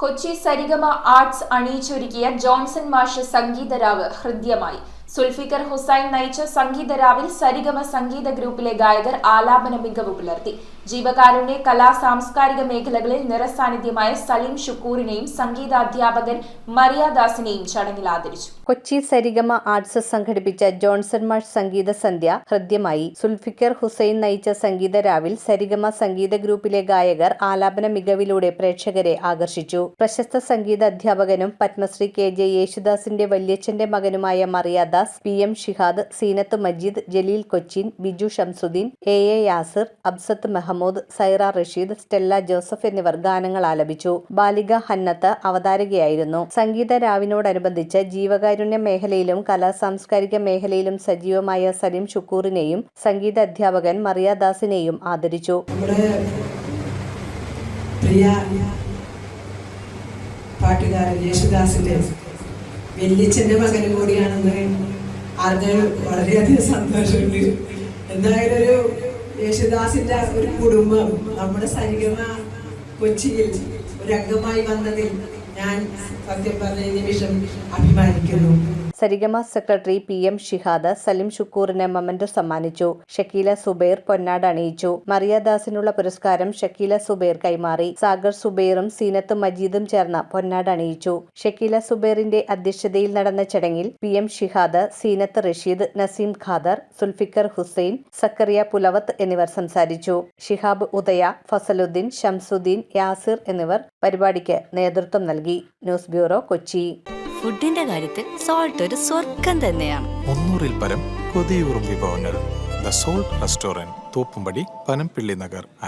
Kochi സരിഗമ arts അണിയിച്ചൊരുക്കിയ Johnson മാഷ് സംഗീതരാവ് ഹൃദ്യമായി. സുൽഫിക്കർ ഹുസൈൻ നയിച്ച സംഗീതരാവിൽ സരിഗമ സംഗീത ഗ്രൂപ്പിലെ ഗായകർ ആലാപന മികവ് പുലർത്തി. ജീവകാരുണ്യ കലാ സാംസ്കാരിക മേഖലകളിൽ നിറസാന്നിധ്യമായ സലീം ഷുക്കൂറിനെയും സംഗീതാധ്യാപകൻ മറിയാദാസിനെയും ചടങ്ങിൽ ആദരിച്ചു. കൊച്ചി സരിഗമ ആർട്സ് സംഘടിപ്പിച്ച ജോൺസൺ മാഷ് സംഗീത സന്ധ്യ ഹൃദ്യമായി. സുൽഫിക്കർ ഹുസൈൻ നയിച്ച സംഗീതരാവിൽ സരിഗമ സംഗീത ഗ്രൂപ്പിലെ ഗായകർ ആലാപന മികവിലൂടെ പ്രേക്ഷകരെ ആകർഷിച്ചു. പ്രശസ്ത സംഗീത അധ്യാപകനും പത്മശ്രീ KJ യേശുദാസിന്റെ വല്യച്ഛന്റെ മകനുമായ Mariyadas, PM Shihad, Seenath Majeed, Jaleel Cochin, Biju Shamsuddin, AA Yasir, Absath Mehmood, Saira Rasheed, Stella Joseph എന്നിവർ ഗാനങ്ങൾ ആലപിച്ചു. ബാലിക ഹന്നത്ത് അവതാരകയായിരുന്നു. സംഗീത രാവിനോടനുബന്ധിച്ച് ജീവകാരുണ്യ മേഖലയിലും കലാസാംസ്കാരിക മേഖലയിലും സജീവമായ സലീം ഷുക്കൂറിനെയും സംഗീത അധ്യാപകൻ മറിയാദാസിനെയും ആദരിച്ചു. പാട്ടുകാരൻ യേശുദാസിന്റെ വല്യച്ഛന്റെ മകനും കൂടിയാണെന്ന് അറിഞ്ഞ വളരെയധികം സന്തോഷമുണ്ട്. എന്തായാലും ഒരു യേശുദാസിന്റെ ഒരു കുടുംബം നമ്മുടെ സരിഗമ കൊച്ചിയിൽ ഒരു അംഗമായി വന്നതിൽ ഞാൻ സത്യം പറഞ്ഞ നിമിഷം അഭിമാനിക്കുന്നു. സരിഗമ സെക്രട്ടറി PM ഷിഹാദ് സലീം ഷുക്കൂറിന് മൊമന്റോ സമ്മാനിച്ചു. ഷക്കീല സുബൈർ പൊന്നാട അണിയിച്ചു. മറിയാദാസിനുള്ള പുരസ്കാരം ഷക്കീല സുബൈർ കൈമാറി. സാഗർ സുബൈറും സീനത്ത് മജീദും ചേർന്ന് പൊന്നാട അണിയിച്ചു. ഷക്കീല സുബൈറിന്റെ അധ്യക്ഷതയിൽ നടന്ന ചടങ്ങിൽ PM ഷിഹാദ്, സീനത്ത് റഷീദ്, നസീം ഖാദർ, സുൽഫിക്കർ ഹുസൈൻ, സക്കറിയ പുലവത്ത് എന്നിവർ സംസാരിച്ചു. ഷിഹാബ് ഉദയ, ഫസലുദ്ദീൻ, ഷംസുദ്ദീൻ, യാസിർ എന്നിവർ പരിപാടിക്ക് നേതൃത്വം നൽകി. News bureau, Kochi. ഫുഡിന്റെ കാര്യത്തിൽ സോൾട്ട് ഒരു സ്വർഗം തന്നെയാണ്. 300-ൽ പരം കൊതിയൂറും വിഭവങ്ങൾ. The salt restaurant, Thoppumpady, Panampilly Nagar,